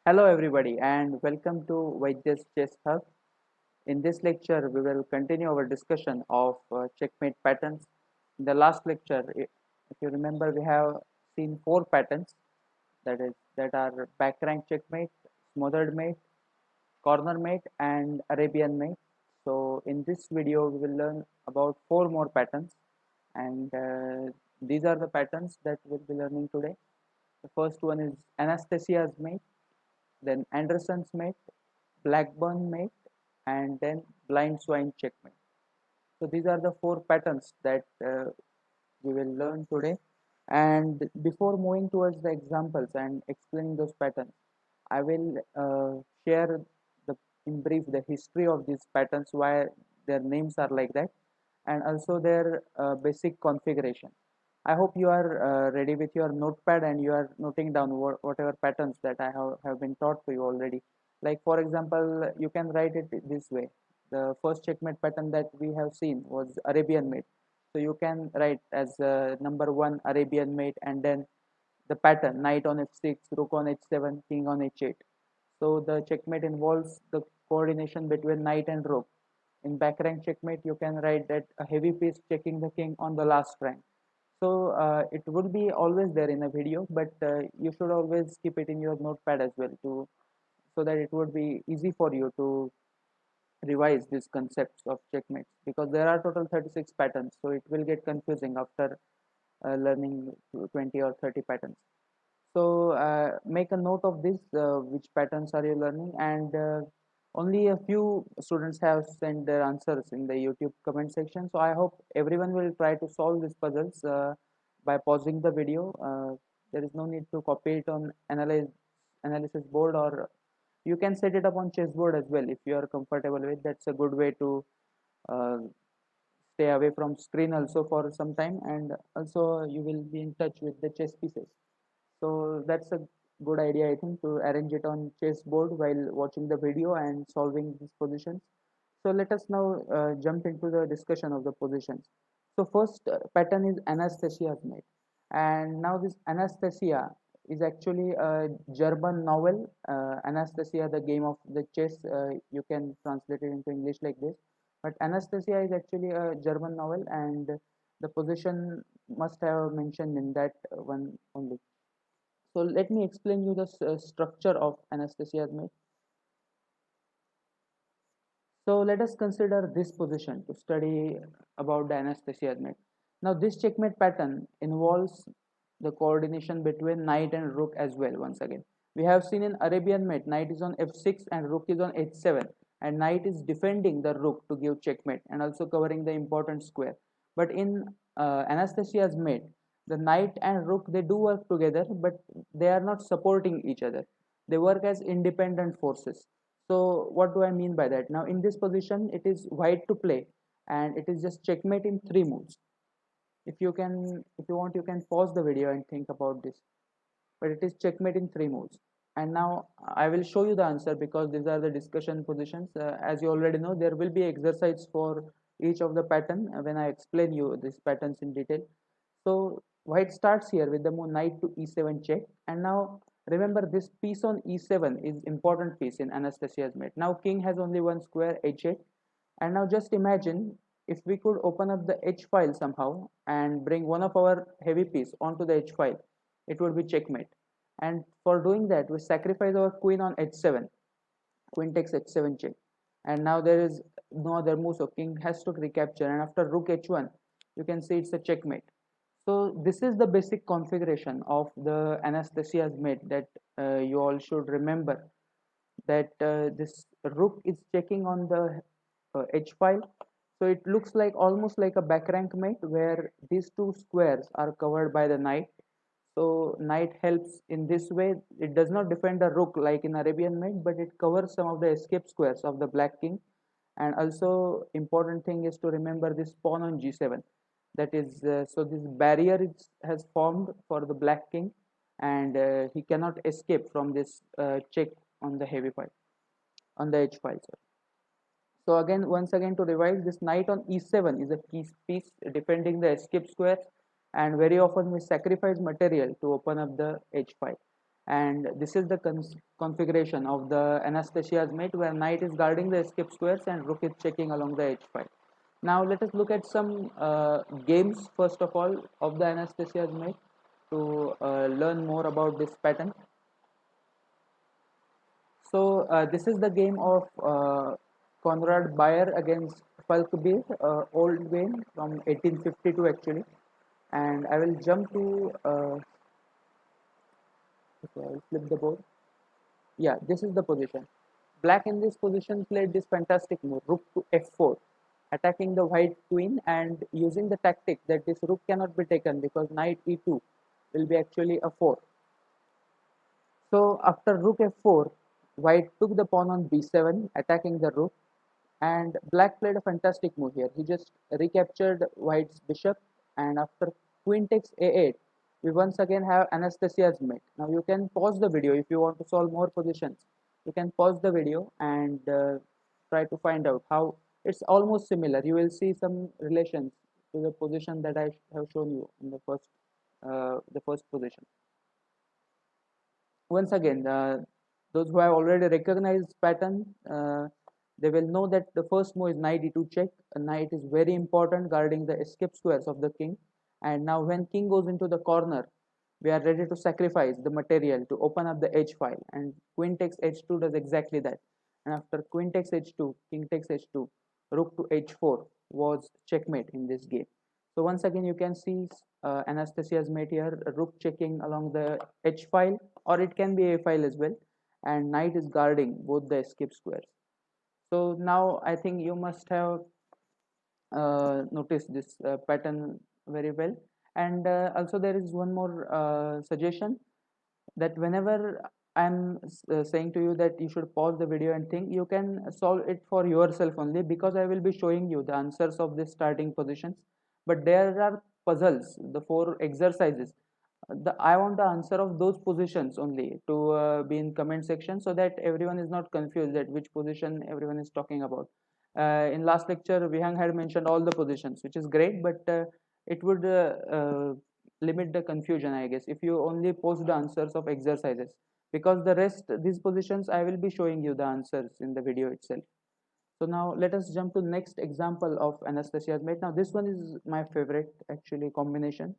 Hello everybody and welcome to Vaidya's Chess Hub. In this lecture, we will continue our discussion of checkmate patterns. In the last lecture, if you remember, we have seen four patterns that are back rank checkmate, smothered mate, corner mate, and Arabian mate. So in this video, we will learn about four more patterns, and these are the patterns that we'll be learning today. The first one is Anastasia's mate, then Anderssen's mate, Blackburne mate, and then blind swine checkmate. So these are the four patterns that we will learn today. And before moving towards the examples and explaining those patterns, I will share in brief the history of these patterns, why their names are like that, and also their basic configuration. I hope you are ready with your notepad and you are noting down whatever patterns that I have been taught to you already. Like for example, you can write it this way. The first checkmate pattern that we have seen was Arabian mate. So you can write as number one Arabian mate and then the pattern knight on f6, rook on h7, king on h8. So the checkmate involves the coordination between knight and rook. In back rank checkmate, you can write that a heavy piece checking the king on the last rank. So it would be always there in a video, but you should always keep it in your notepad as well to so that it would be easy for you to revise these concepts of checkmates, because there are total 36 patterns, so it will get confusing after learning 20 or 30 patterns. So make a note of this, which patterns are you learning, and only a few students have sent their answers in the YouTube comment section. So I hope everyone will try to solve these puzzles by pausing the video. There is no need to copy it on analysis board, or you can set it up on chessboard as well if you are comfortable with. That's a good way to uh, stay away from screen also for some time, and also you will be in touch with the chess pieces. So that's a good idea, I think, to arrange it on chessboard while watching the video and solving these positions. So let us now jump into the discussion of the positions. So first pattern is Anastasia's mate, and now this Anastasia is actually a German novel. Anastasia, the game of the chess. You can translate it into English like this. But Anastasia is actually a German novel, and the position must have mentioned in that one only. So let me explain you the structure of Anastasia's myth. So let us consider this position to study about the Anastasia's myth. Now this checkmate pattern involves the coordination between knight and rook as well. Once again, we have seen in Arabian mate, knight is on f6 and rook is on h7, and knight is defending the rook to give checkmate and also covering the important square. But in Anastasia's mate, the knight and rook, they do work together, but they are not supporting each other. They work as independent forces. So what do I mean by that? Now in this position, it is white to play, and it is just checkmate in three moves. If you want, you can pause the video and think about this. But it is checkmate in three moves. And now I will show you the answer, because these are the discussion positions. As you already know, there will be exercise for each of the pattern when I explain you these patterns in detail. So white starts here with the move knight to e7 check, and now remember this piece on e7 is important piece in Anastasia's mate. Now king has only one square, h8, and now just imagine if we could open up the h file somehow and bring one of our heavy piece onto the h file, it would be checkmate. And for doing that, we sacrifice our queen on h7. Queen takes h7 check, and now there is no other move, so king has to recapture, and after rook h1, you can see it's a checkmate. So this is the basic configuration of the Anastasia's mate that you all should remember, that this rook is checking on the h file. So it looks like almost like a back rank mate where these two squares are covered by the knight. So knight helps in this way. It does not defend the rook like in Arabian mate, but it covers some of the escape squares of the black king. And also important thing is to remember this pawn on g7. That is, so this barrier has formed for the black king, and he cannot escape from this check on the heavy file, on the h file. Sorry. So again, once again, to revise, this knight on e7 is a key piece defending the escape square, and very often we sacrifice material to open up the h file. and this is the configuration of the Anastasia's mate, where knight is guarding the escape squares and rook is checking along the h5. Now let us look at some games first of all of the Anastasia's mate to learn more about this pattern. So this is the game of Konrad Bayer against Falkbeer, old game from 1852 actually, and I will jump to okay, I will flip the board. Yeah, this is the position. Black in this position played this fantastic move, rook to f4, attacking the white queen and using the tactic that this rook cannot be taken because knight e2 will be actually a 4. So after rook f4, white took the pawn on b7, attacking the rook, and black played a fantastic move here. He just recaptured white's bishop, and after queen takes a8, we once again have Anastasia's mate. Now you can pause the video if you want to solve more positions. You can pause the video and try to find out how it's almost similar. You will see some relations to the position that I have shown you in the first position. Once again, those who have already recognized pattern, they will know that the first move is knight e2 check. A knight is very important guarding the escape squares of the king. And now when king goes into the corner, we are ready to sacrifice the material to open up the h file. And queen takes h2 does exactly that. And after queen takes h2, king takes h2, rook to h4 was checkmate in this game. So once again, you can see Anastasia's mate here, rook checking along the h file, or it can be a file as well, and knight is guarding both the escape squares. So now I think you must have noticed this pattern very well. And also there is one more suggestion, that whenever I'm saying to you that you should pause the video and think, you can solve it for yourself only, because I will be showing you the answers of the starting positions, but there are puzzles, the 4 exercises. I want the answer of those positions only to be in comment section, so that everyone is not confused that which position everyone is talking about. In last lecture, Vihang had mentioned all the positions, which is great, but it would limit the confusion, I guess, if you only post the answers of exercises, because the rest, these positions, I will be showing you the answers in the video itself. So now let us jump to next example of Anastasia's mate. Now this one is my favorite actually combination.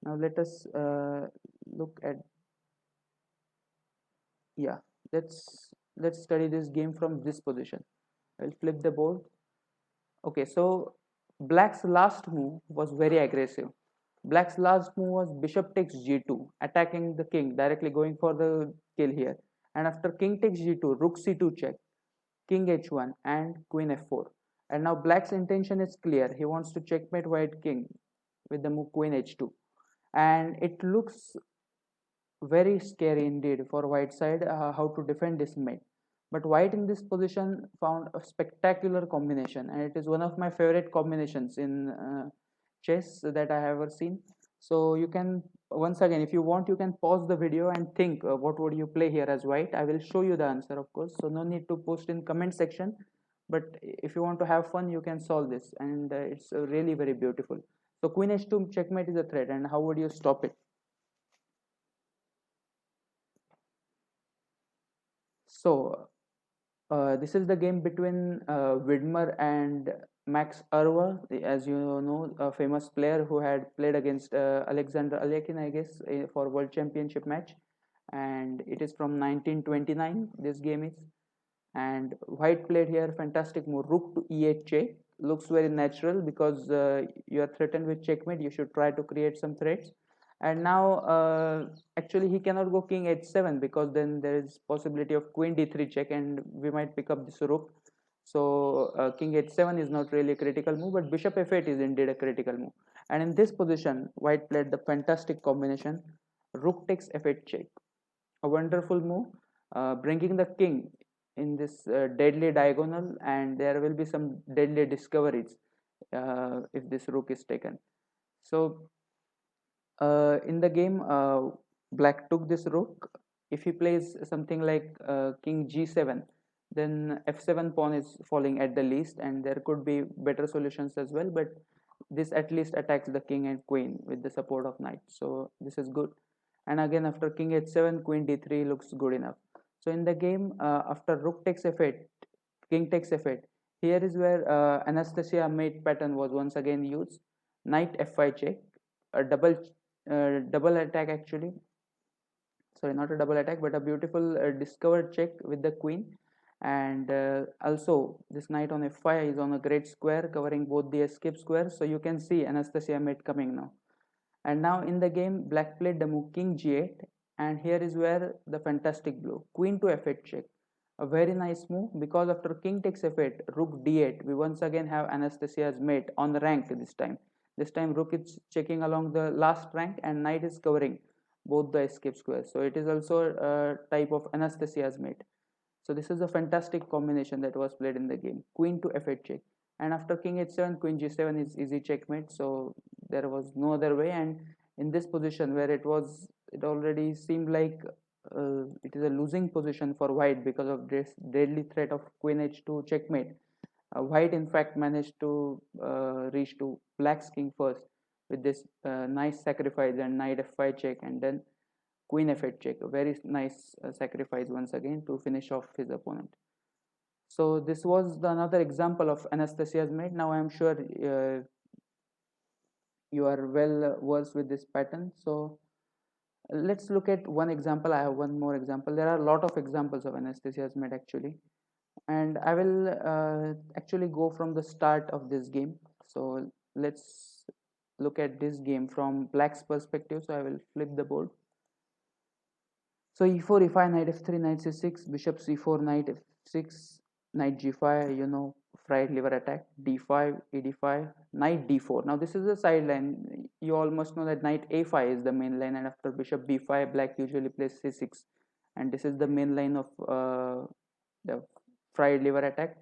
Now let us look at, yeah, let's study this game from this position. I'll flip the board. Okay, so black's last move was very aggressive. Black's last move was bishop takes g2, attacking the king, directly going for the kill here. And after king takes g2, rook c2 check, king h1, and queen f4. And now black's intention is clear. He wants to checkmate white king with the move queen h2. And it looks very scary indeed for white side how to defend this mate. But white in this position found a spectacular combination, and it is one of my favorite combinations in chess that I have ever seen. So you can, once again, if you want, you can pause the video and think what would you play here as white. I will show you the answer, of course, so no need to post in comment section, but if you want to have fun, you can solve this, and it's really very beautiful. So queen h2 checkmate is a threat, and how would you stop it? So this is the game between Widmer and Max Arwa, as you know, a famous player who had played against Alexander Alekhine, I guess, for World Championship match. And it is from 1929, this game is. And white played here, fantastic move, rook to e8 check. Looks very natural because you are threatened with checkmate. You should try to create some threats. And now actually he cannot go king h7, because then there is possibility of queen d3 check, and we might pick up this rook. So king h7 is not really a critical move, but bishop f8 is indeed a critical move. And in this position, white played the fantastic combination, rook takes f8 check, a wonderful move, bringing the king in this deadly diagonal, and there will be some deadly discoveries if this rook is taken. So in the game, black took this rook. If he plays something like king g7, then f7 pawn is falling at the least, and there could be better solutions as well, but this at least attacks the king and queen with the support of knight, so this is good. and again after king h7 queen d3 looks good enough. So in the game, after rook takes f8, king takes f8, here is where Anastasia mate pattern was once again used. Knight f5 check, a double attack actually, sorry, not a double attack but a beautiful discovered check with the queen. And also this knight on f5 is on a great square covering both the escape squares, so you can see Anastasia mate coming now. And now in the game, black played the move king g8, and here is where the fantastic blow, queen to f8 check, a very nice move, because after king takes f8, rook d8, we once again have Anastasia's mate on the rank. This time rook is checking along the last rank and knight is covering both the escape squares, so it is also a type of Anastasia's mate. So this is a fantastic combination that was played in the game, queen to f8 check, and after king h7 queen g7 is easy checkmate. So there was no other way, and in this position where it already seemed like it is a losing position for white because of this deadly threat of queen h2 checkmate, white in fact managed to reach to black's king first with this nice sacrifice and knight f5 check, and then queen f8 check, a very nice sacrifice once again to finish off his opponent. So this was another example of Anastasia's mate. Now I am sure you are well versed with this pattern. So let's look at one example. I have one more example. There are a lot of examples of Anastasia's mate actually, and I will actually go from the start of this game. So let's look at this game from black's perspective. So I will flip the board. So e4, e5, knight f3, knight c6, bishop c4, knight f6, knight g5, fried liver attack, d5, e5, knight d4. Now this is the side line. You almost know that knight a5 is the main line, and after bishop b5, black usually plays c6. And this is the main line of the fried liver attack.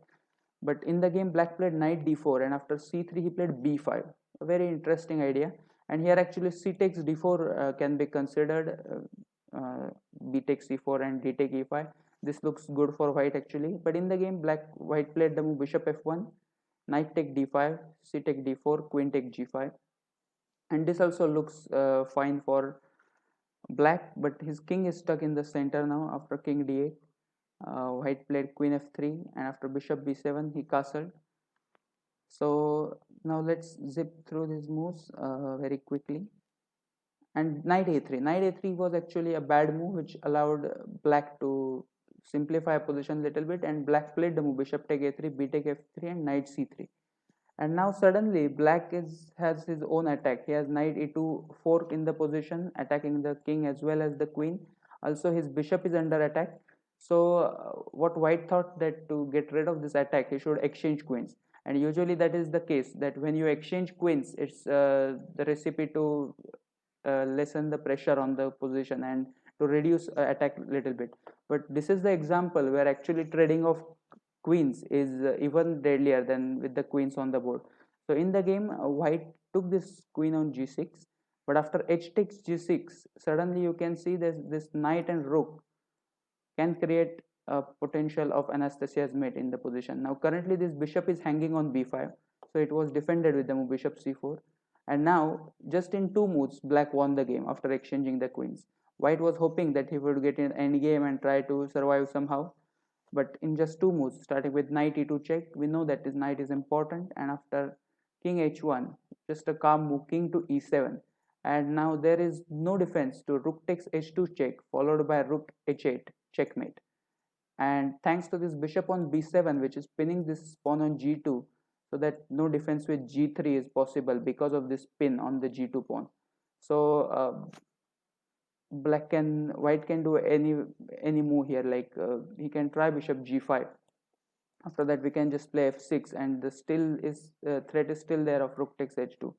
But in the game, black played knight d4, and after c3, he played b5. A very interesting idea. And here actually c takes d4 can be considered. B takes c4 and d take e5. This looks good for white actually, but in the game white played the move bishop f1, knight take d5, c take d4, queen take g5, and this also looks fine for black, but his king is stuck in the center now after king d8. White played queen f3, and after bishop b7 he castled. So now let's zip through these moves very quickly. And knight a3 was actually a bad move which allowed black to simplify position little bit, and black played the move bishop take a3, b take f3, and knight c3. And now suddenly black has his own attack. He has knight e2 fork in the position, attacking the king as well as the queen. Also his bishop is under attack. So what white thought, that to get rid of this attack he should exchange queens, and usually that is the case, that when you exchange queens, it's the recipe to lessen the pressure on the position and to reduce attack little bit. But this is the example where actually trading of queens is even deadlier than with the queens on the board. So in the game, white took this queen on g6, but after h takes g6, suddenly you can see this knight and rook can create a potential of Anastasia's mate in the position. Now currently this bishop is hanging on b5, so it was defended with the move bishop c4, and now just in two moves black won the game after exchanging the queens. White was hoping that he would get an endgame and try to survive somehow, but in just two moves, starting with knight e2 check, we know that this knight is important, and after king h1, just a calm move, king to e7, and now there is no defense to rook takes h2 check followed by rook h8 checkmate. And thanks to this bishop on b7 which is pinning this pawn on g2, so that no defense with g3 is possible because of this pin on the g2 pawn. So white can do any move here, like he can try bishop g5. After that we can just play f6, and the threat is still there of rook takes h2.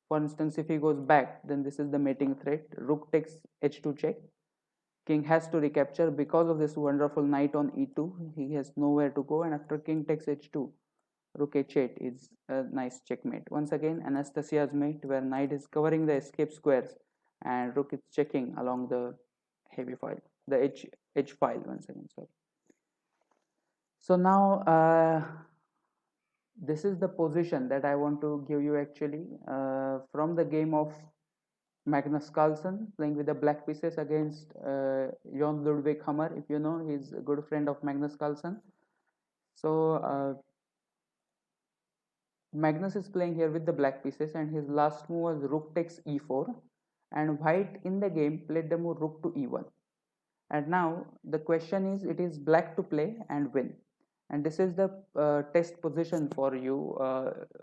For instance, if he goes back, then this is the mating threat, rook takes h2 check, king has to recapture. Because of this wonderful knight on e2, he has nowhere to go, and after king takes h2, rook h8 is a nice checkmate. Once again Anastasia's mate, where knight is covering the escape squares and rook is checking along the heavy file, the h file once again, sorry. So now this is the position that I want to give you actually from the game of Magnus Carlsen playing with the black pieces against Jon Ludwig Hammer. If you know, he's a good friend of Magnus Carlsen. So Magnus is playing here with the black pieces, and his last move was rook takes e4, and white in the game played the move rook to e1. And now the question is, it is black to play and win, and this is the test position for you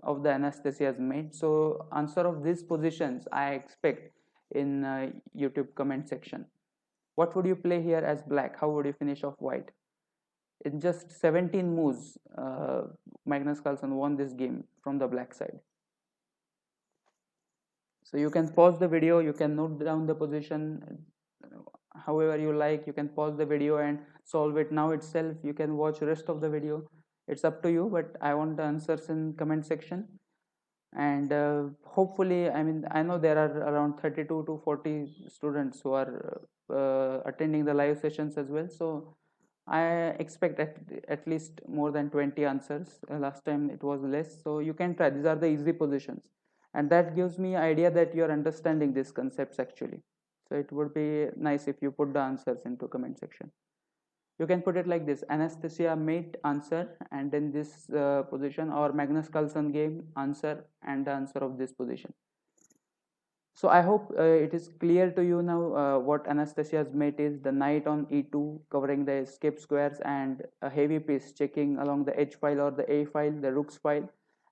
of the Anastasia's mate. So answer of these positions I expect in YouTube comment section. What would you play here as black? How would you finish off white? In just 17 moves, Magnus Carlsen won this game from the black side. So you can pause the video, you can note down the position however you like. You can pause the video and solve it now itself. You can watch rest of the video, it's up to you, but I want the answers in comment section. And hopefully, I mean, I know there are around 32 to 40 students who are attending the live sessions as well, so I expect at least more than 20 answers. Last time it was less, so you can try. These are the easy positions, and that gives me idea that you are understanding these concepts actually. So it would be nice if you put the answers into comment section. You can put it like this: Anastasia mate answer, and then this position, or Magnus Carlsen game answer, and the answer of this position. So I hope it is clear to you now what Anastasia's mate is: the knight on e2 covering the escape squares, and a heavy piece checking along the h file or the a file, the rook's file.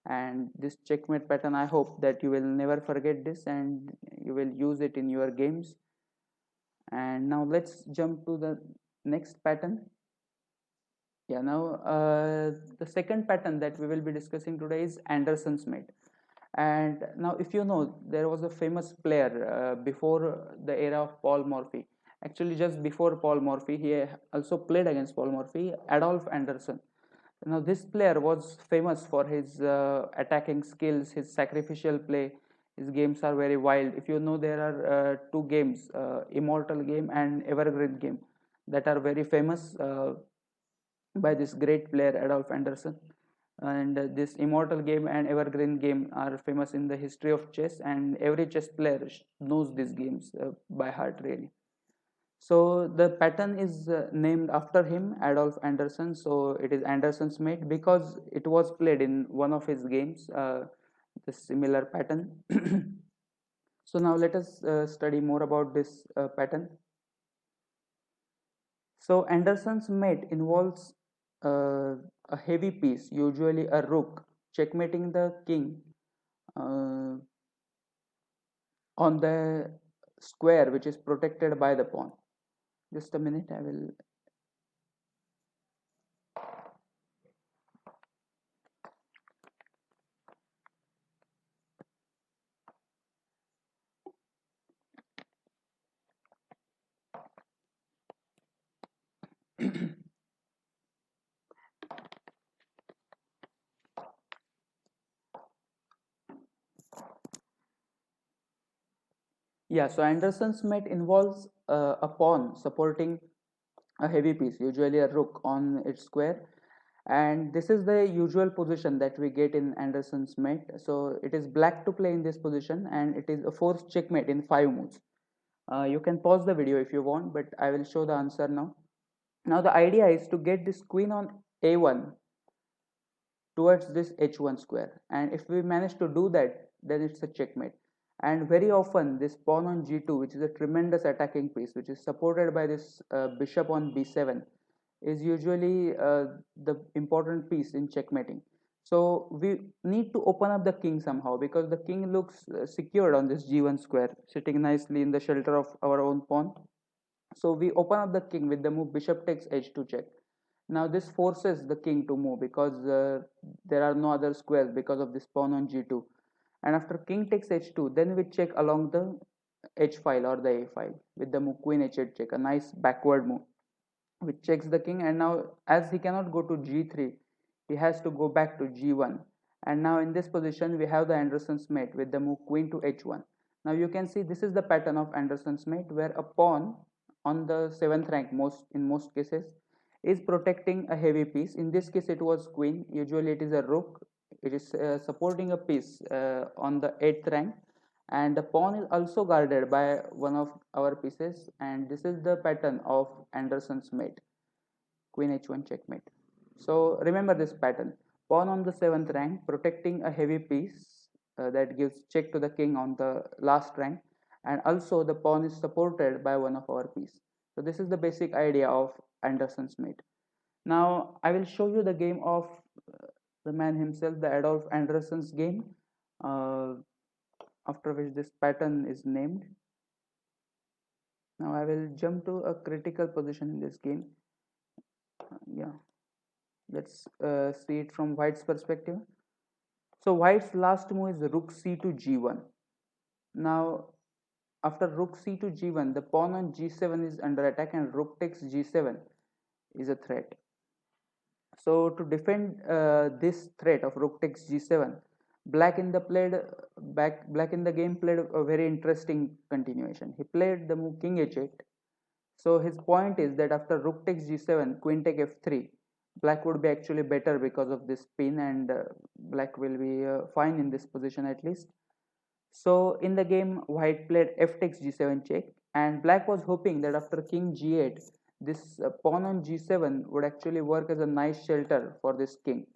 And this checkmate pattern, I hope that you will never forget this and you will use it in your games. And now let's jump to the next pattern. Yeah, now the second pattern that we will be discussing today is Anderssen's mate. And now, if you know, there was a famous player before the era of Paul Morphy. Actually, just before Paul Morphy, he also played against Paul Morphy, Adolf Anderssen. Now, this player was famous for his attacking skills, his sacrificial play. His games are very wild. If you know, there are two games, Immortal Game and Evergreen Game, that are very famous by this great player Adolf Anderssen. And this Immortal Game and Evergreen Game are famous in the history of chess, and every chess player knows these games by heart really. So the pattern is named after him, Adolf Anderssen. So it is Anderssen's mate because it was played in one of his games, the similar pattern. So now let us study more about this pattern. So Anderssen's mate involves a heavy piece, usually a rook, checkmating the king uh, on the square which is protected by the pawn. Just a minute, I will. Yeah, so Anderssen's mate involves a pawn supporting a heavy piece, usually a rook, on its square. And this is the usual position that we get in Anderssen's mate. So it is black to play in this position, and it is a forced checkmate in 5 moves. You can pause the video if you want, but I will show the answer now. Now the idea is to get this queen on a1 towards this h1 square, and if we manage to do that, then it's a checkmate. And very often this pawn on g2, which is a tremendous attacking piece, which is supported by this bishop on b7, is usually the important piece in checkmating. So we need to open up the king somehow, because the king looks secured on this g1 square, sitting nicely in the shelter of our own pawn. So we open up the king with the move bishop takes h2 check. Now this forces the king to move, because there are no other squares because of this pawn on g2. And after king takes h2, then we check along the h file or the a file with the move queen h8 check, a nice backward move which checks the king. And now, as he cannot go to g3, he has to go back to g1. And now in this position we have the Anderssen's mate with the move queen to h1. Now you can see this is the pattern of Anderssen's mate, where a pawn on the 7th rank, in most cases, is protecting a heavy piece. In this case it was queen, usually it is a rook. It is supporting a piece on the 8th rank, and the pawn is also guarded by one of our pieces, and this is the pattern of Anderssen's mate, queen h1 checkmate. So remember this pattern: pawn on the 7th rank protecting a heavy piece that gives check to the king on the last rank, and also the pawn is supported by one of our piece. So this is the basic idea of Anderssen's mate. Now I will show you the game of the man himself, the Adolf Anderssen's game, uh, after which this pattern is named. Now I will jump to a critical position in this game. Yeah, let's see it from white's perspective. So white's last move is rook c to g1. Now after rook c to g1, the pawn on g7 is under attack and rook takes g7 is a threat. So to defend this threat of rook takes g7, black in the game played a very interesting continuation. He played the move king h8. So his point is that after rook takes g7, queen take f3, black would be actually better because of this pin, and black will be fine in this position at least. So in the game, white played f takes g7 check, and black was hoping that after king g8, this pawn on g7 would actually work as a nice shelter for this king.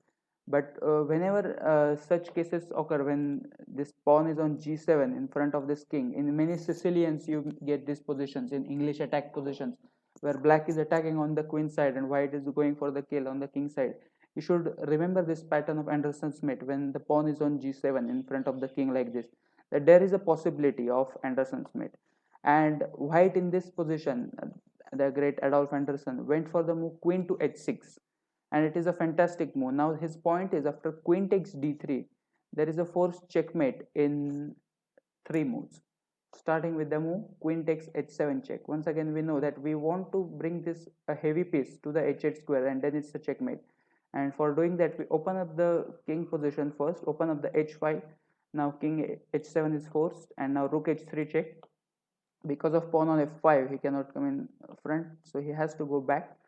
But whenever such cases occur, when this pawn is on g7 in front of this king, in many Sicilians you get these positions in English attack positions, where black is attacking on the queen side and white is going for the kill on the king side. You should remember this pattern of Anderssen's mate when the pawn is on g7 in front of the king like this, that there is a possibility of Anderssen's mate. And white in this position, the great Adolf Anderssen went for the move queen to h6, and it is a fantastic move. Now his point is after queen takes d3, there is a forced checkmate in three moves, starting with the move queen takes h7 check. Once again we know that we want to bring this a heavy piece to the h8 square, and then it's a checkmate. And for doing that, we open up the king position first, open up the h file. Now king h7 is forced, and now rook h3 check. Because of pawn on f5, he cannot come in front, so he has to go back.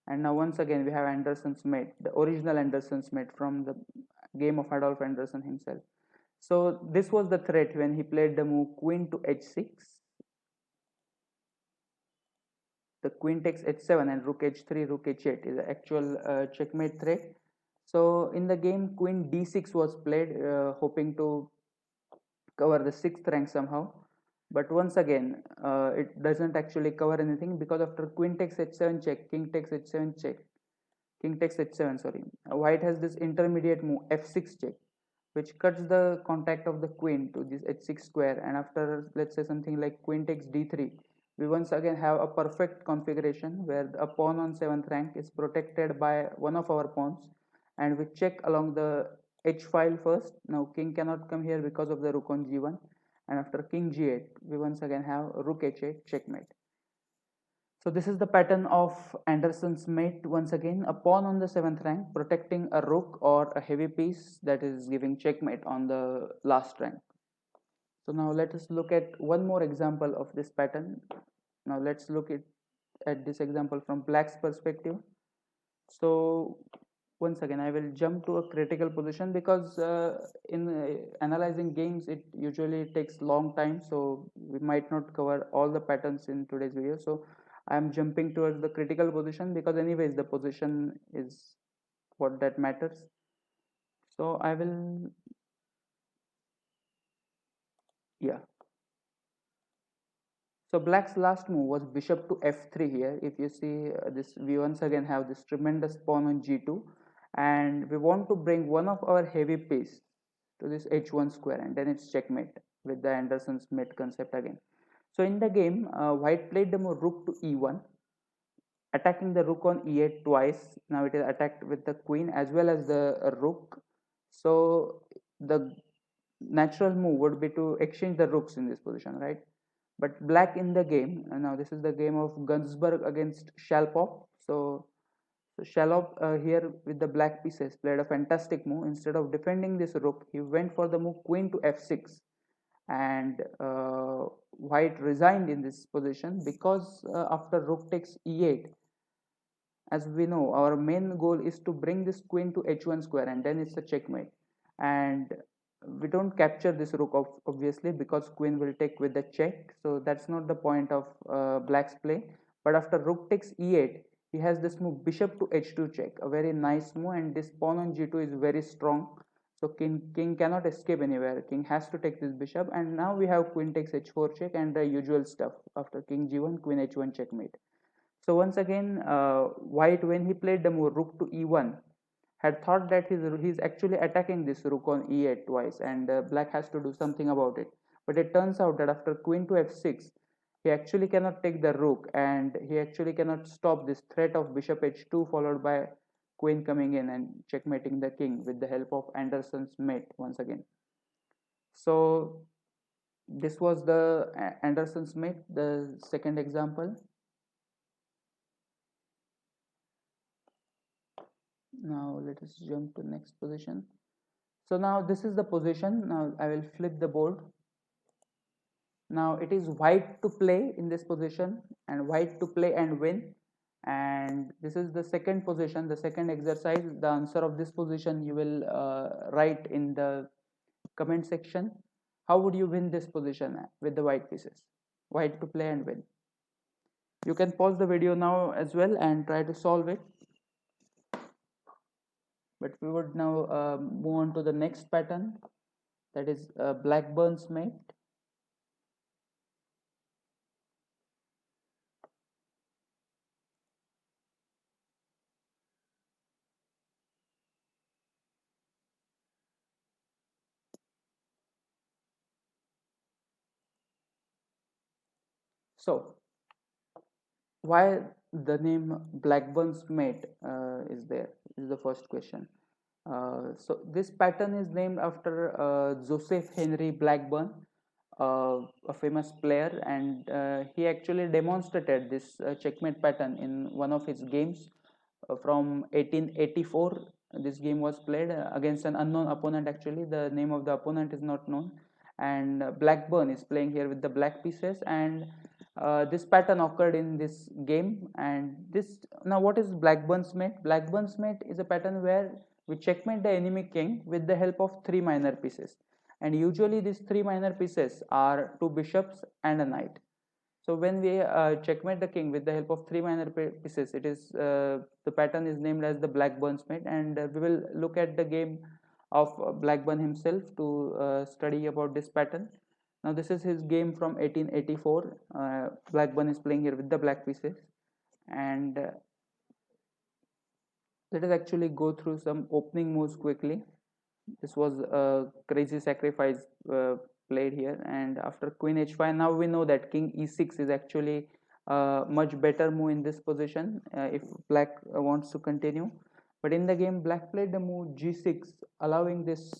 And now once again we have Anderssen's mate, the original Anderssen's mate from the game of Adolf Anderssen himself. So this was the threat when he played the move queen to h6. The queen takes h7 and rook h3, rook h8 is the actual checkmate threat. So in the game, queen d6 was played, hoping to cover the 6th rank somehow. But once again, it doesn't actually cover anything, because after queen takes h7 check, king takes h7 check, king takes h7, sorry, white has this intermediate move f6 check, which cuts the contact of the queen to this h6 square. And after, let's say, something like queen takes d3, we once again have a perfect configuration where a pawn on 7th rank is protected by one of our pawns, and we check along the h file first. Now king cannot come here because of the rook on g1, and after king g8 we once again have rook h8 checkmate. So this is the pattern of Anderssen's mate. Once again, a pawn on the 7th rank protecting a rook or a heavy piece that is giving checkmate on the last rank. So now let us look at one more example of this pattern. Now let's look at this example from black's perspective. So once again I will jump to a critical position, because in analyzing games it usually takes long time, so we might not cover all the patterns in today's video. So I am jumping towards the critical position, because anyways the position is what that matters. So I will, yeah, so black's last move was bishop to f3 here. If you see this, we once again have this tremendous pawn on g2, and we want to bring one of our heavy piece to this h1 square, and then it's checkmate with the Anderssen's mate concept again. So in the game, white played the move rook to e1, attacking the rook on e8 twice. Now it is attacked with the queen as well as the rook. So the natural move would be to exchange the rooks in this position, right? But black in the game, now this is the game of Gunsberg against Shalpop. So Shalop here with the black pieces played a fantastic move. Instead of defending this rook, he went for the move queen to f6, and white resigned in this position, because after rook takes e8, as we know, our main goal is to bring this queen to h1 square, and then it's a checkmate. And we don't capture this rook obviously, because queen will take with the check, so that's not the point of black's play. But after rook takes e8, he has this move bishop to h2 check, a very nice move, and this pawn on g2 is very strong, so king cannot escape anywhere. King has to take this bishop, and now we have queen takes h4 check and the usual stuff after king g1 queen h1 checkmate. So once again, white, when he played the move rook to e1, had thought that he's actually attacking this rook on e8 twice, and black has to do something about it. But it turns out that after queen to f6, he actually cannot take the rook, and he actually cannot stop this threat of bishop h2 followed by queen coming in and checkmating the king with the help of Anderssen's mate once again. So this was the Anderssen's mate, the second example. Now let us jump to next position. So now this is the position. Now I will flip the board. Now it is white to play in this position and white to play and win, and this is the second position, the second exercise. The answer of this position you will write in the comment section. How would you win this position with the white pieces? White to play and win. You can pause the video now as well and try to solve it. But we would now move on to the next pattern, that is Blackburne's mate. So why the name Blackburne's mate is there is the first question. So this pattern is named after Joseph Henry Blackburne, a famous player, and he actually demonstrated this checkmate pattern in one of his games from 1884. This game was played against an unknown opponent. Actually, the name of the opponent is not known, and Blackburne is playing here with the black pieces, and this pattern occurred in this game. And this, now what is Blackburne's mate? Blackburne's mate is a pattern where we checkmate the enemy king with the help of three minor pieces, and usually these three minor pieces are two bishops and a knight. So when we checkmate the king with the help of three minor pieces, it is the pattern is named as the Blackburne's mate, and we will look at the game of Blackburne himself to study about this pattern. Now this is his game from 1884. Blackburne is playing here with the black pieces, and let us actually go through some opening moves quickly. This was a crazy sacrifice played here, and after queen h5, now we know that king e6 is actually a much better move in this position if black wants to continue. But in the game, black played the move g6, allowing this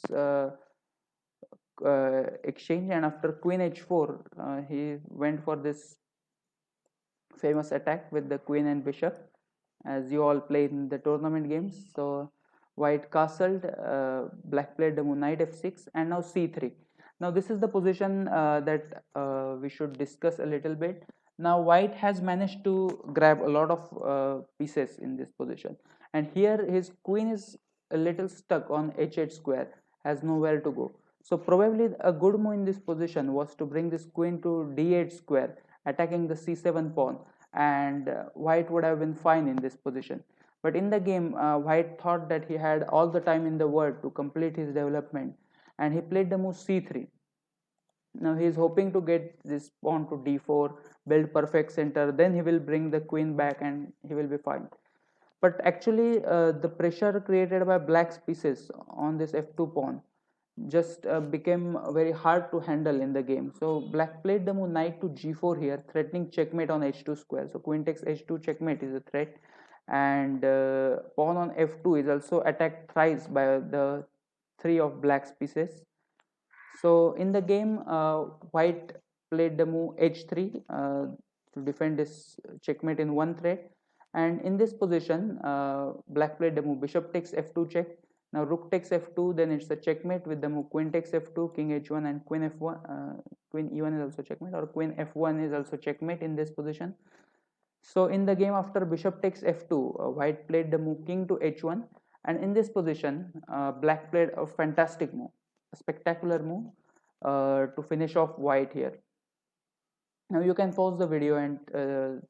exchange, and after queen h4, he went for this famous attack with the queen and bishop, as you all play in the tournament games. So white castled, black played the move knight f6, and now c3. Now this is the position that we should discuss a little bit. Now white has managed to grab a lot of pieces in this position, and here his queen is a little stuck on h8 square, has nowhere to go. So probably a good move in this position was to bring this queen to d8 square, attacking the c7 pawn, and white would have been fine in this position. But in the game, white thought that he had all the time in the world to complete his development, and he played the move c3. Now he is hoping to get this pawn to d4, build perfect center, then he will bring the queen back and he will be fine. But actually the pressure created by black's pieces on this f2 pawn just became very hard to handle in the game. So black played the move knight to g4 here, threatening checkmate on h2 square. So queen takes h2 checkmate is a threat, and pawn on f2 is also attacked thrice by the three of black's pieces. So in the game, white played the move h3 to defend this checkmate in one threat, and in this position, black played the move bishop takes f2 check. Now rook takes f2, then it's a checkmate with the move queen takes f2, king h1, and queen f1. Queen e1 is also checkmate, or queen f1 is also checkmate in this position. So in the game, after bishop takes f2, white played the move king to h1, and in this position, black played a fantastic move, a spectacular move to finish off white here. Now you can pause the video and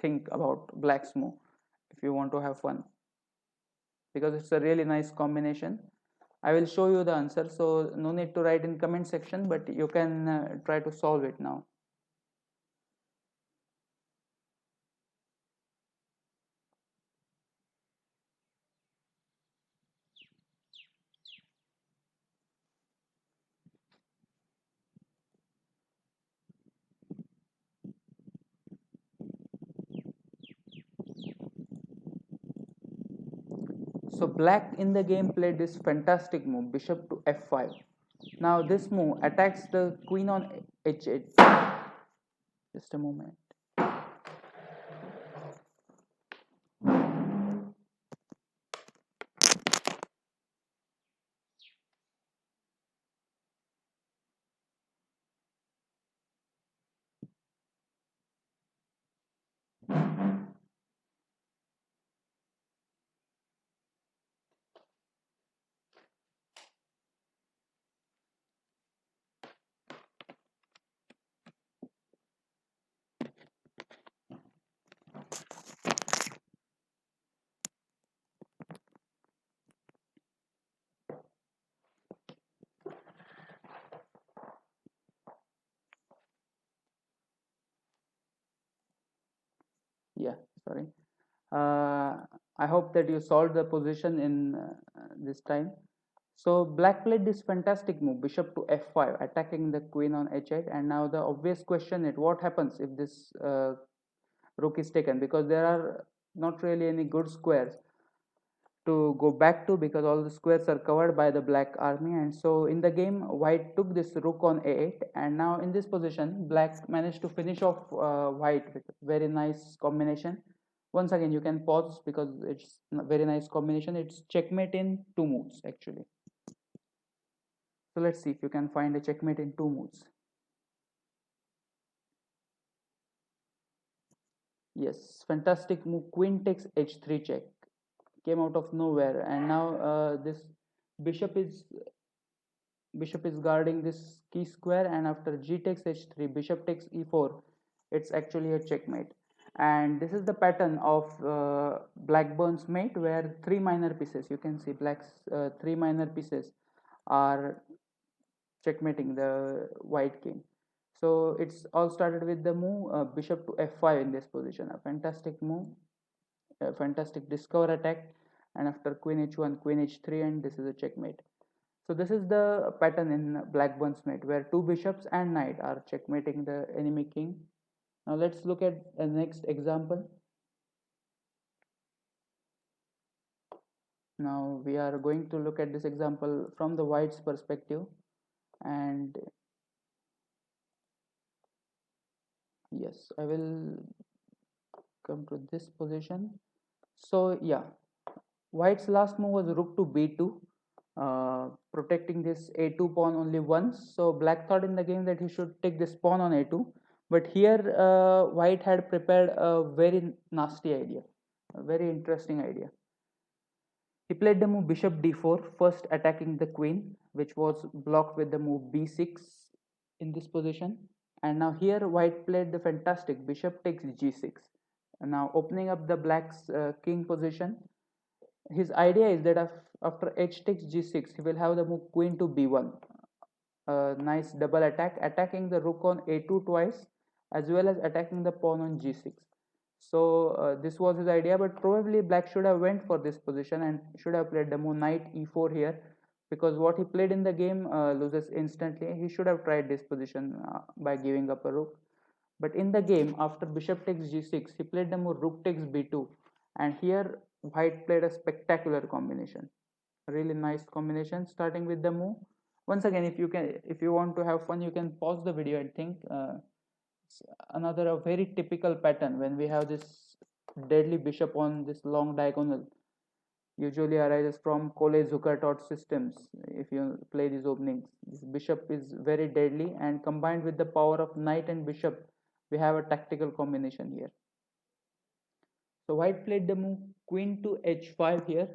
think about black's move if you want to have fun, because it's a really nice combination. I will show you the answer, so no need to write in comment section, but you can try to solve it now. So black in the game played this fantastic move, bishop to f5. Now this move attacks the queen on h8. Just a moment. Yeah, sorry. I hope that you solved the position in this time. So black played this fantastic move, bishop to f5, attacking the queen on h8. And now the obvious question is, what happens if this rook is taken? Because there are not really any good squares to go back to, because all the squares are covered by the black army. And so in the game, white took this rook on a8, and now in this position black managed to finish off white with very nice combination. Once again, you can pause because it's a very nice combination. It's checkmate in two moves actually. So let's see if you can find a checkmate in two moves. Yes, fantastic move, queen takes h3 check, came out of nowhere. And now this bishop is bishop is guarding this key square, and after g takes h3, bishop takes e4, it's actually a checkmate. And this is the pattern of Blackburne's mate, where three minor pieces, you can see black's three minor pieces are checkmating the white king. So it's all started with the move bishop to f5 in this position, a fantastic move, a fantastic discover attack, and after queen h1, queen h3, and this is a checkmate. So this is the pattern in Blackburne's mate, where two bishops and knight are checkmating the enemy king. Now let's look at the next example. Now we are going to look at this example from the white's perspective, and yes, I will come to this position. So yeah, white's last move was rook to b2, protecting this a2 pawn only once. So black thought in the game that he should take this pawn on a2, but here white had prepared a very nasty idea, a very interesting idea. He played the move bishop d4, first attacking the queen, which was blocked with the move b6 in this position. And now here white played the fantastic bishop takes g6, and now opening up the black's king position. His idea is that after h takes g6, he will have the move queen to b1, a nice double attack, attacking the rook on a2 twice, as well as attacking the pawn on g6. So this was his idea, but probably black should have went for this position and should have played the move knight e4 here, because what he played in the game loses instantly. He should have tried this position by giving up a rook. But in the game, after bishop takes g6, he played the move rook takes b2, and here white played a spectacular combination, a really nice combination, starting with the move. Once again, if you want to have fun, you can pause the video and think. Another a very typical pattern when we have this deadly bishop on this long diagonal usually arises from Cole-Zukertort systems. If you play these openings, this bishop is very deadly, and combined with the power of knight and bishop, we have a tactical combination here. So white played the move queen to h5 here,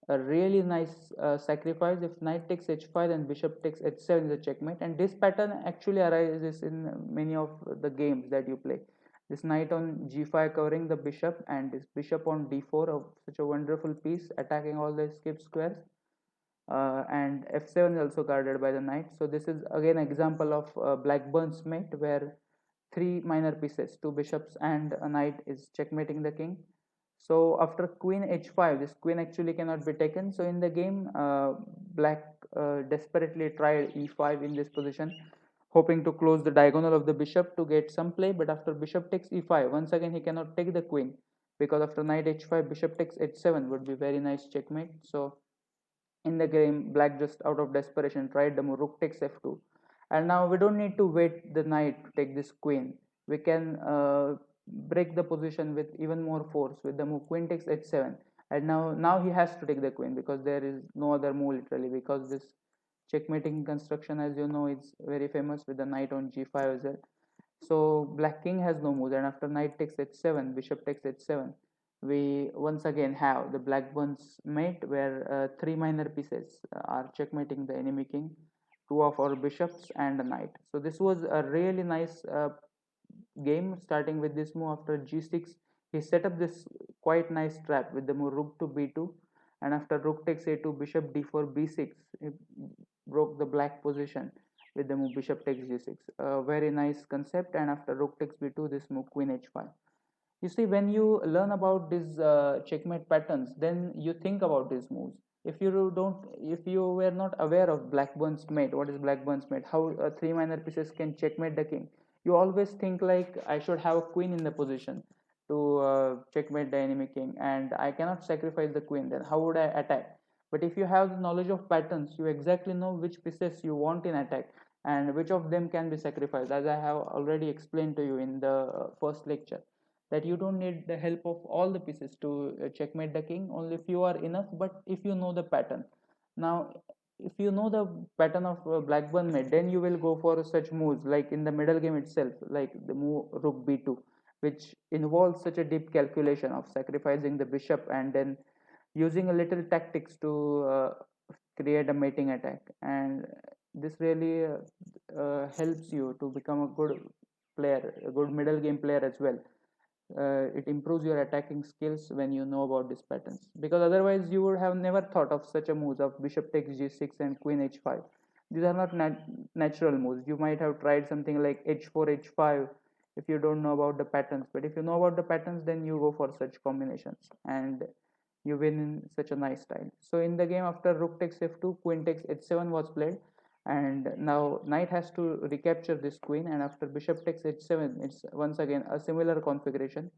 a really nice sacrifice. If knight takes h5, then bishop takes h7 is a checkmate, and this pattern actually arises in many of the games that you play. This knight on g5 covering the bishop, and this bishop on d4 of such a wonderful piece attacking all the escape squares, and f7 is also guarded by the knight. So this is again example of Blackburne's mate, where three minor pieces, two bishops and a knight, is checkmating the king. So after queen h5, this queen actually cannot be taken. So in the game, black desperately tried e5 in this position, hoping to close the diagonal of the bishop to get some play. But after bishop takes e5, once again he cannot take the queen, because after knight h5, bishop takes h7 would be very nice checkmate. So in the game, black just out of desperation tried the move rook takes f2, and now we don't need to wait the knight to take this queen. We can break the position with even more force with the move queen takes h7, and now he has to take the queen, because there is no other move literally, because this checkmating construction, as you know, is very famous with the knight on g5 as well. So black king has no moves, and after knight takes h7, bishop takes h7, we once again have the Blackburne's mate, where three minor pieces are checkmating the enemy king, two of our bishops and a knight. So this was a really nice game. Starting with this move after g6, he set up this quite nice trap with the move rook to b2, and after rook takes a2, bishop d4 b6, he broke the black position with the move bishop takes g6. A very nice concept. And after rook takes b2, this move queen h5. You see, when you learn about these checkmate patterns, then you think about these moves. If you were not aware of Blackburne's mate, what is Blackburne's mate, how three minor pieces can checkmate the king, you always think like, I should have a queen in the position to checkmate the enemy king, and I cannot sacrifice the queen. Then how would I attack? But if you have the knowledge of patterns, you exactly know which pieces you want in attack and which of them can be sacrificed, as I have already explained to you in the first lecture, that you don't need the help of all the pieces to checkmate the king. Only few are enough, but if you know the pattern. Now if you know the pattern of Blackburne mate, then you will go for such moves like in the middle game itself, like the move rook b2, which involves such a deep calculation of sacrificing the bishop and then using a little tactics to create a mating attack. And this really helps you to become a good player, a good middle game player as well. It improves your attacking skills when you know about these patterns, because otherwise you would have never thought of such a moves of bishop takes g6 and queen h5. These are not natural moves. You might have tried something like h4 h5 if you don't know about the patterns, but if you know about the patterns, then you go for such combinations and you win in such a nice style. So in the game, after rook takes f2, queen takes h7 was played, and now knight has to recapture this queen, and after bishop takes h7, it's once again a similar configuration.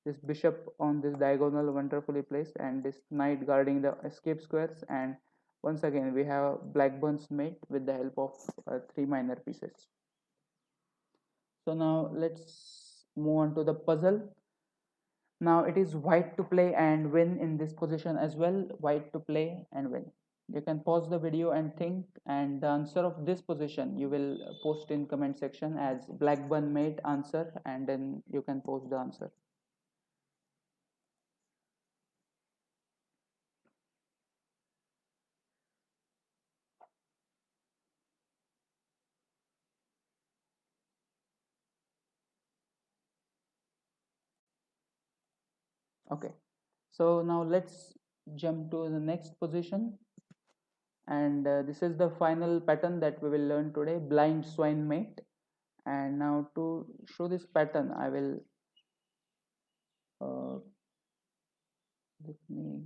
This bishop on this diagonal wonderfully placed, and this knight guarding the escape squares, and once again we have Blackburne's mate with the help of three minor pieces. So now let's move on to the puzzle. Now it is white to play and win in this position as well. White to play and win. You can pause the video and think, and the answer of this position you will post in comment section as Blackburne mate answer, and then you can post the answer. Okay, so now let's jump to the next position, and this is the final pattern that we will learn today, blind swine mate. And now to show this pattern, I will uh, let me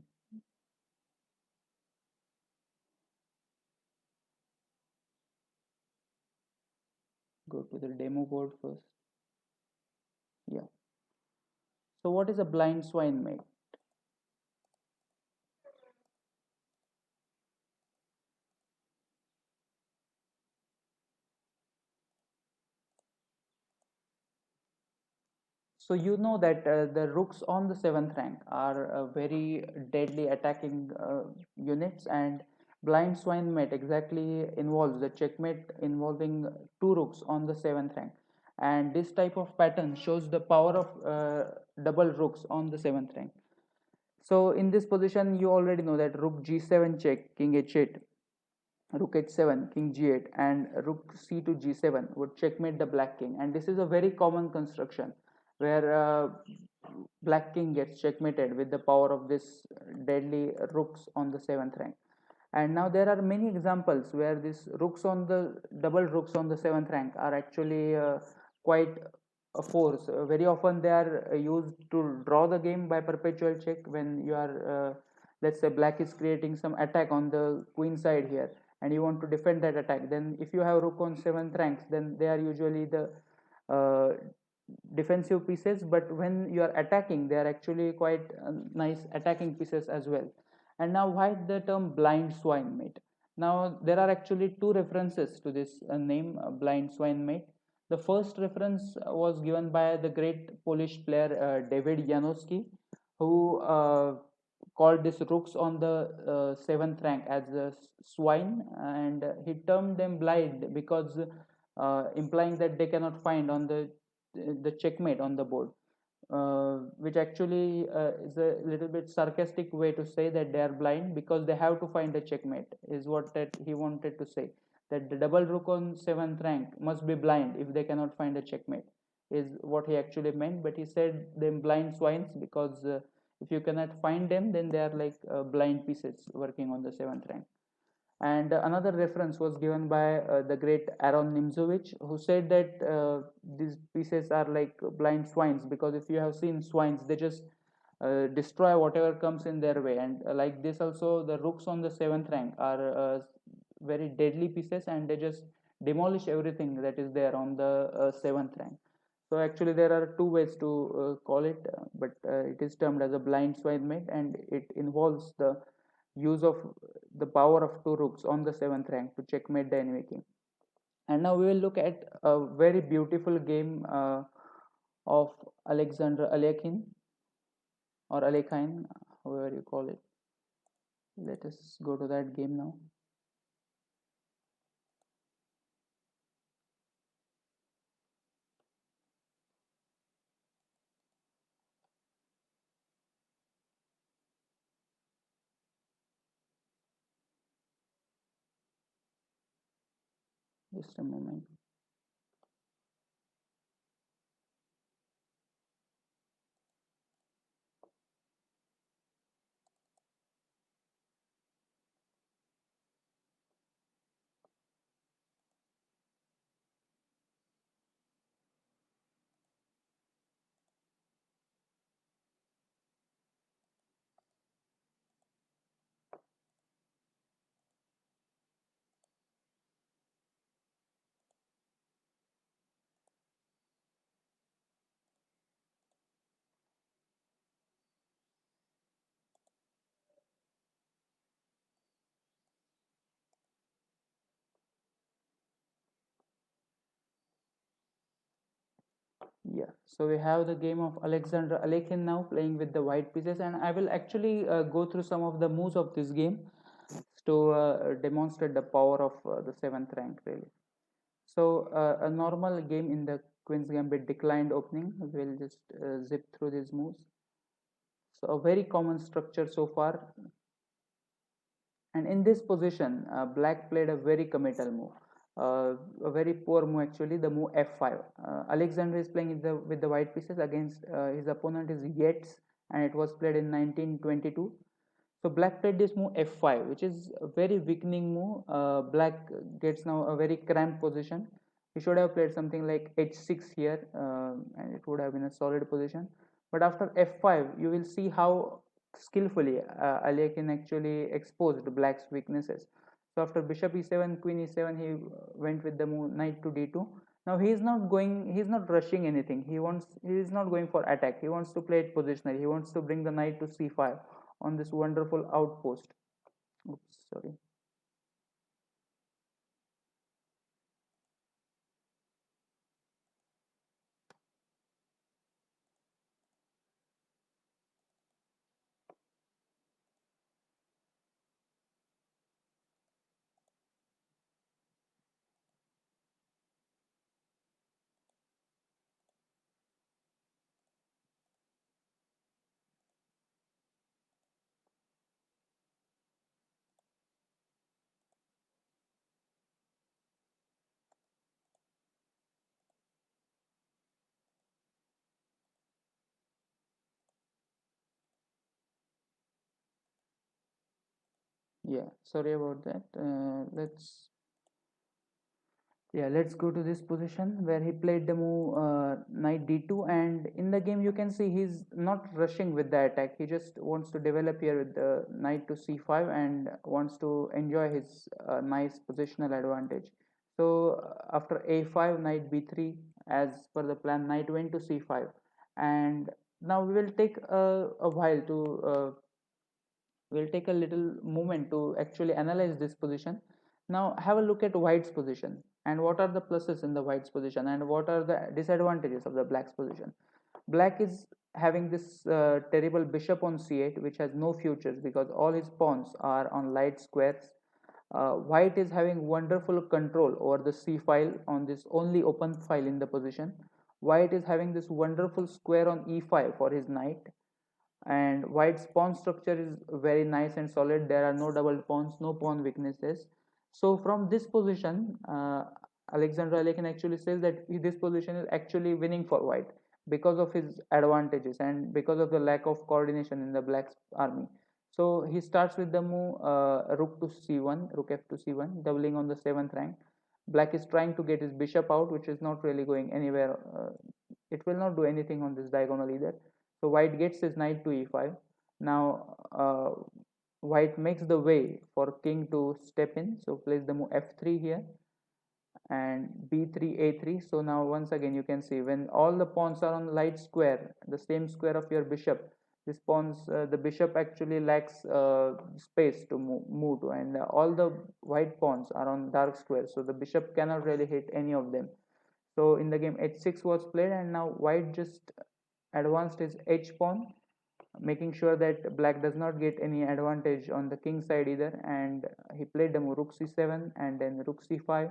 go to the demo board first. Yeah. So what is a blind swine mate? So you know that the rooks on the seventh rank are very deadly attacking units, and blind swine mate exactly involves the checkmate involving two rooks on the seventh rank, and this type of pattern shows the power of double rooks on the seventh rank. So in this position, you already know that rook g7 check, king h8, rook h7, king g8, and rook c to g7 would checkmate the black king. And this is a very common construction where black king gets checkmated with the power of this deadly rooks on the seventh rank. And now there are many examples where these rooks on the double rooks on the seventh rank are actually quite a force. Very often they are used to draw the game by perpetual check when you are, let's say, black is creating some attack on the queen side here, and you want to defend that attack. Then, if you have rook on seventh ranks, then they are usually the uh, defensive pieces. But when you are attacking, they are actually quite nice attacking pieces as well. And now, why the term blind swine mate? Now, there are actually two references to this name, blind swine mate. The first reference was given by the great Polish player David Janowski, who called these rooks on the seventh rank as the swine, and he termed them blind because implying that they cannot find on the checkmate on the board, which actually is a little bit sarcastic way to say that they are blind because they have to find a checkmate, is what that he wanted to say, that the double rook on seventh rank must be blind if they cannot find a checkmate, is what he actually meant. But he said them blind swines because if you cannot find them, then they are like blind pieces working on the seventh rank. And another reference was given by the great Aaron Nimzowitsch, who said that these pieces are like blind swines because if you have seen swines, they just destroy whatever comes in their way. And like this, also, the rooks on the seventh rank are very deadly pieces, and they just demolish everything that is there on the seventh rank. So actually, there are two ways to call it, but it is termed as a blind swine mate, and it involves the use of the power of two rooks on the seventh rank to checkmate the enemy king. And now we will look at a very beautiful game of Alexander Alekhine, or Alekhine, however you call it. Let us go to that game now. Just a moment. Yeah, so we have the game of Alexander Alekhine now playing with the white pieces, and I will actually go through some of the moves of this game to demonstrate the power of the seventh rank, really. So a normal game in the Queen's Gambit declined opening. We'll just zip through these moves. So a very common structure so far. And in this position, Black played a very committal move. A very poor move actually, the move f5. Alexander is playing with the white pieces against his opponent is Yates, and it was played in 1922. So Black played this move f5, which is a very weakening move. Black gets now a very cramped position. He should have played something like h6 here, and it would have been a solid position. But after f5, you will see how skillfully Alekhine actually exposed Black's weaknesses. So after bishop e7, queen e7, he went with the move knight to d2. Now he is not going, he is not rushing anything. He is not going for attack. He wants to play it positionally. He wants to bring the knight to c5 on this wonderful outpost. Oops, sorry. Yeah, sorry about that. Let's go to this position where he played the move knight d2, and in the game you can see he's not rushing with the attack. He just wants to develop here with the knight to c5 and wants to enjoy his nice positional advantage. So after a5, knight b3, as per the plan, knight went to c5, and now we will take a while to we'll take a little moment to actually analyze this position. Now have a look at white's position and what are the pluses in the white's position and what are the disadvantages of the black's position. Black is having this terrible bishop on c8 which has no futures because all his pawns are on light squares. White is having wonderful control over the c file on this only open file in the position. White is having this wonderful square on e5 for his knight, and white's pawn structure is very nice and solid. There are no double pawns, no pawn weaknesses. So from this position, Alexander Alekhine actually says that this position is actually winning for white because of his advantages and because of the lack of coordination in the black's army. So he starts with the move rook to c1, rook f to c1, doubling on the 7th rank. Black is trying to get his bishop out, which is not really going anywhere. It will not do anything on this diagonal either. So white gets his knight to e5. Now white makes the way for king to step in. So plays the move f3 here and b3 a3. So now once again you can see when all the pawns are on light square, the same square of your bishop, this pawns the bishop actually lacks space to move to, and all the white pawns are on dark squares, so the bishop cannot really hit any of them. So in the game h6 was played, and now white just advanced his h pawn, making sure that black does not get any advantage on the king side either, and he played the move rook c7 and then rook c5.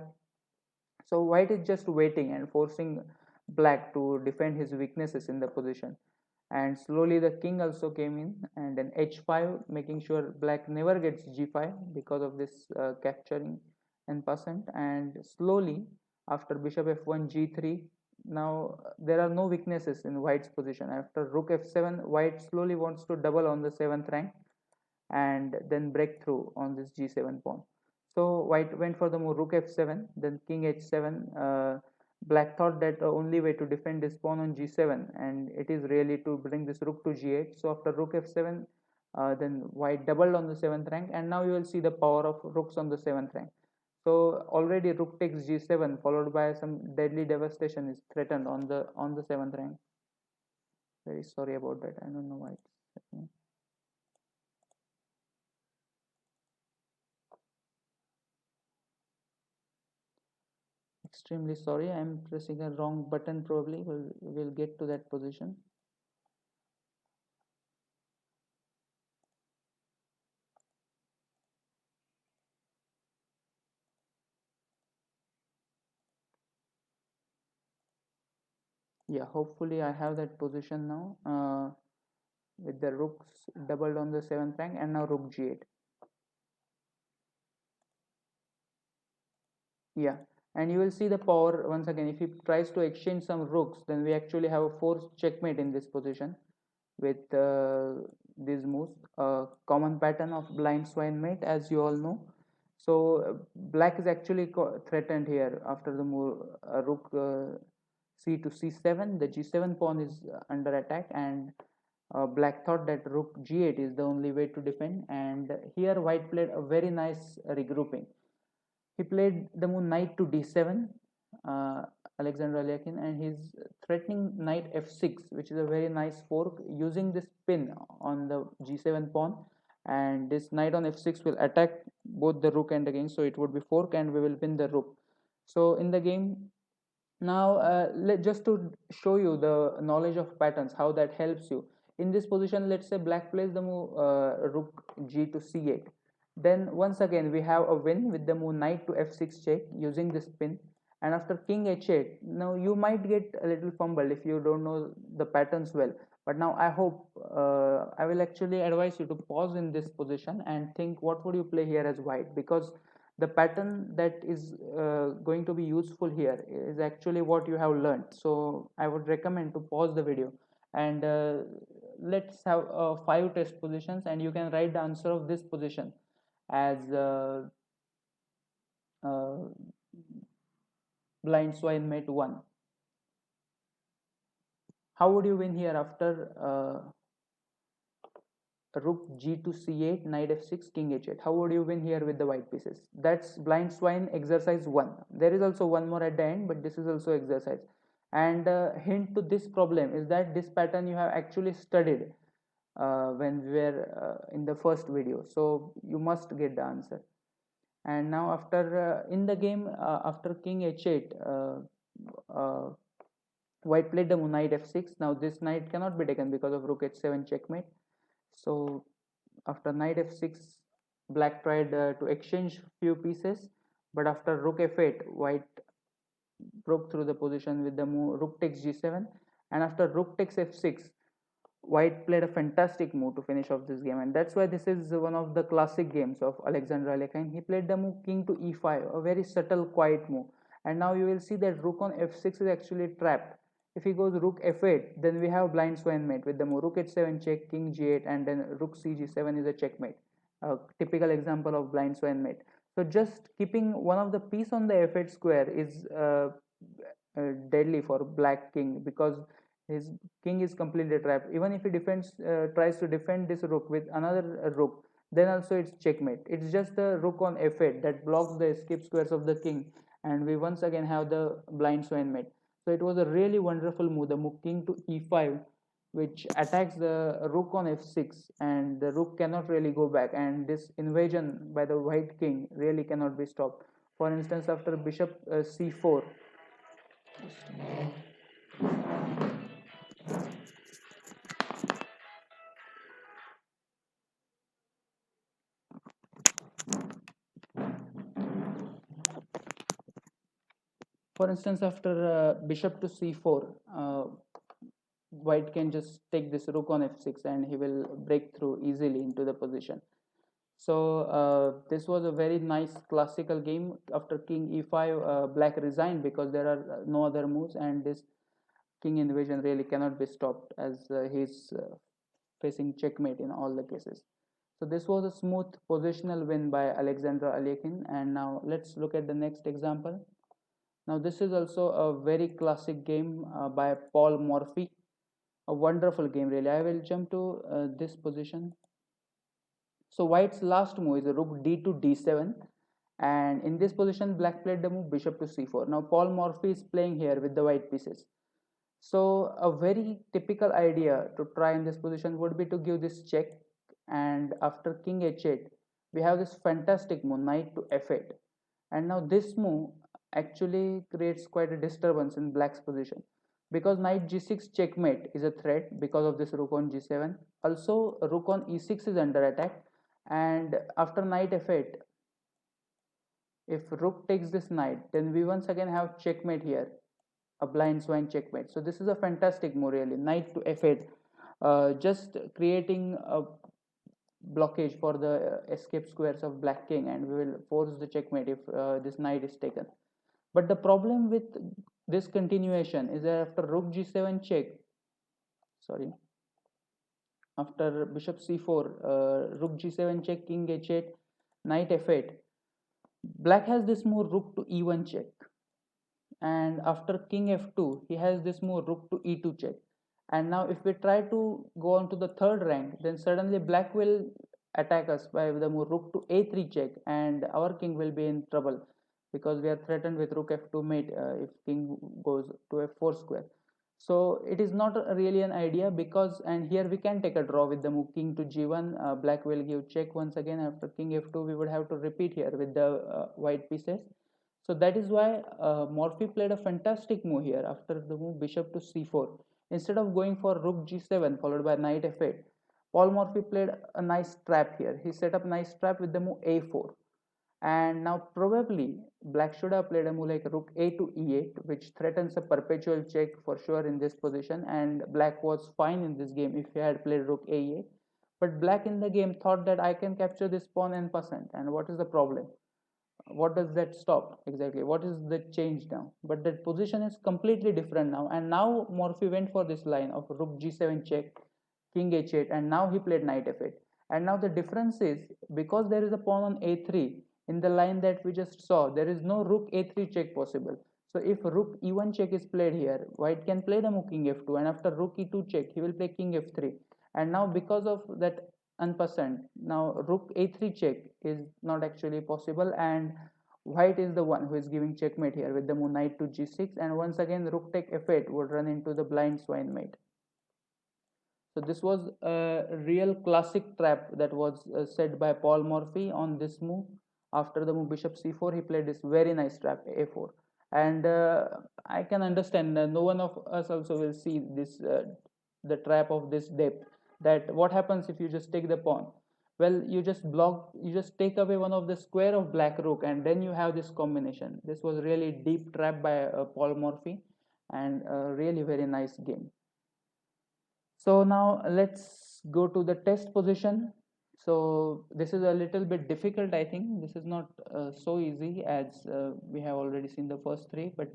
So white is just waiting and forcing black to defend his weaknesses in the position, and slowly the king also came in and then h5, making sure black never gets g5 because of this capturing and passant. And slowly after bishop f1 g3, now there are no weaknesses in white's position. After rook f7, white slowly wants to double on the 7th rank and then break through on this g7 pawn. So white went for the move rook f7, then king h7. Black thought that the only way to defend this pawn on g7, and it is really to bring this rook to g8. So after rook f7, then white doubled on the 7th rank, and now you will see the power of rooks on the 7th rank. So already rook takes g7, followed by some deadly devastation is threatened on the 7th rank. Very sorry about that. I don't know why it's happening. Extremely sorry, I'm pressing a wrong button. Probably we'll get to that position. Yeah, hopefully I have that position now, with the rooks doubled on the 7th rank, and now rook g8. Yeah, and you will see the power once again. If he tries to exchange some rooks, then we actually have a forced checkmate in this position with these moves. Common pattern of blind swine mate, as you all know. So black is actually threatened here after the move rook c to c7. The g7 pawn is under attack, and black thought that rook g8 is the only way to defend, and here white played a very nice regrouping. He played the move knight to d7, uh, Alexander Alekhine, and he's threatening knight f6, which is a very nice fork using this pin on the g7 pawn. And this knight on f6 will attack both the rook and the king, so it would be fork, and we will pin the rook. So in the game now, just to show you the knowledge of patterns, how that helps you. In this position, let's say black plays the move rook g to c8. Then once again, we have a win with the move knight to f6 check using this pin. And after king h8, now you might get a little fumbled if you don't know the patterns well. But now I hope I will actually advise you to pause in this position and think what would you play here as white, because the pattern that is going to be useful here is actually what you have learned. So I would recommend to pause the video and let's have 5 test positions, and you can write the answer of this position. as uh, blind swine mate 1. How would you win here after rook g to c8, knight f6, king h8? How would you win here with the white pieces? That's blind swine exercise 1. There is also one more at the end, but this is also exercise. And hint to this problem is that this pattern you have actually studied when we were in the first video, so you must get the answer. And now after in the game, after king h8, uh, white played the knight f6. Now this knight cannot be taken because of rook h7 checkmate. So after knight f6, black tried to exchange few pieces, but after rook f8, white broke through the position with the move rook takes g7, and after rook takes f6, white played a fantastic move to finish off this game, and that's why this is one of the classic games of Alexander Alekhine. He played the move king to e5, a very subtle, quiet move, and now you will see that rook on f6 is actually trapped. If he goes rook f8, then we have blind swine mate with the move rook h7 check, king g8, and then rook cg7 is a checkmate. A typical example of blind swine mate. So just keeping one of the piece on the f8 square is deadly for black king, because his king is completely trapped. Even if he defends, tries to defend this rook with another rook, then also it's checkmate. It's just the rook on f8 that blocks the escape squares of the king, and we once again have the blind swine mate. So it was a really wonderful move, the move king to e5, which attacks the rook on f6, and the rook cannot really go back, and this invasion by the white king really cannot be stopped. For instance, after bishop c4, after bishop to c4, white can just take this rook on f6 and he will break through easily into the position. So this was a very nice classical game. After king e5, black resigned because there are no other moves, and this king invasion really cannot be stopped, as he's facing checkmate in all the cases. So this was a smooth positional win by Alexander Alekhine. And now let's look at the next example. Now this is also a very classic game by Paul Morphy, a wonderful game really. I will jump to this position. So white's last move is a rook d to d7, and in this position black played the move bishop to c4. Now Paul Morphy is playing here with the white pieces. So a very typical idea to try in this position would be to give this check, and after king h8 we have this fantastic move knight to f8, and now this move actually creates quite a disturbance in black's position, because knight g6 checkmate is a threat because of this rook on g7. Also rook on e6 is under attack, and after knight f8, if rook takes this knight, then we once again have checkmate here, a blind swine checkmate. So this is a fantastic move really, knight to f8, just creating a blockage for the escape squares of black king, and we will force the checkmate if this knight is taken. But the problem with this continuation is that after rook g7 check, sorry, after bishop c4, rook g7 check, king h8, knight f8, black has this move rook to e1 check, and after king f2 he has this move rook to e2 check. And now if we try to go on to the third rank, then suddenly black will attack us by the move rook to a3 check, and our king will be in trouble because we are threatened with rook f2 mate if king goes to f4 square. So it is not really an idea, because and here we can take a draw with the move king to g1. Black will give check once again. After king f2 we would have to repeat here with the white pieces. So that is why Morphy played a fantastic move here after the move bishop to c4. Instead of going for rook g7 followed by knight f8, Paul Morphy played a nice trap here. He set up nice trap with the move a4. And now probably black should have played a move like rook a to e8, which threatens a perpetual check for sure in this position, and black was fine in this game if he had played rook a8. But black in the game thought that I can capture this pawn and percent, and what is the problem? What does that stop exactly? What is the change now? But that position is completely different now, and now Morphy went for this line of rook g7 check, king h8, and now he played knight f8. And now the difference is, because there is a pawn on a3 in the line that we just saw, there is no rook a3 check possible. So if rook e1 check is played here, white can play the move king f2, and after rook e2 check he will play king f3. And now because of that unpercent, now rook a3 check is not actually possible, and white is the one who is giving checkmate here with the move knight to g6, and once again rook take f8 would run into the blind swine mate. So this was a real classic trap that was set by Paul Morphy on this move. After the move bishop c4, he played this very nice trap a4, and I can understand no one of us also will see this the trap of this depth. That what happens if you just take the pawn? Well, you just block, you just take away one of the square of black rook, and then you have this combination. This was really deep trap by Paul Morphy, and really very nice game. So now let's go to the test position. So this is a little bit difficult, I think. This is not so easy as we have already seen the first three, but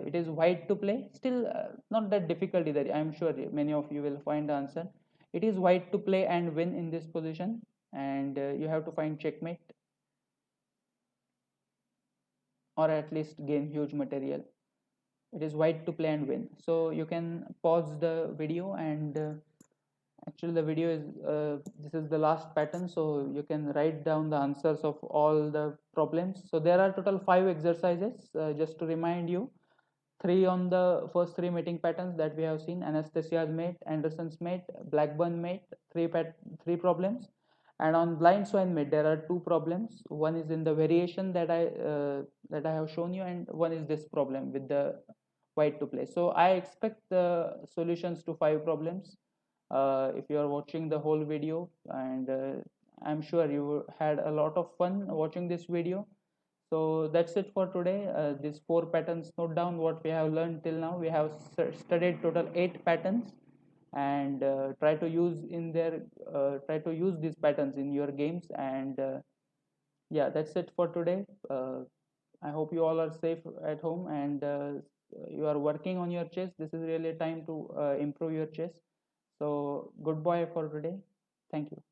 it is white to play. Still not that difficult either. I'm sure many of you will find the answer. It is white to play and win in this position, and you have to find checkmate, or at least gain huge material. It is white to play and win. So you can pause the video, and actually the video is this is the last pattern, so you can write down the answers of all the problems. So there are total 5 exercises, just to remind you. 3 on the first 3 mating patterns that we have seen: Anastasia's mate, Anderssen's mate, Blackburne mate, 3 problems. And on blind swine mate there are 2 problems. One is in the variation that I have shown you, and one is this problem with the white to play. So I expect the solutions to 5 problems if you are watching the whole video, and I'm sure you had a lot of fun watching this video. So that's it for today. These 4 patterns, note down what we have learned till now. We have studied total 8 patterns, and try to use these patterns in your games. And yeah, that's it for today. I hope you all are safe at home, and you are working on your chess. This is really a time to improve your chess. So goodbye for today. Thank you.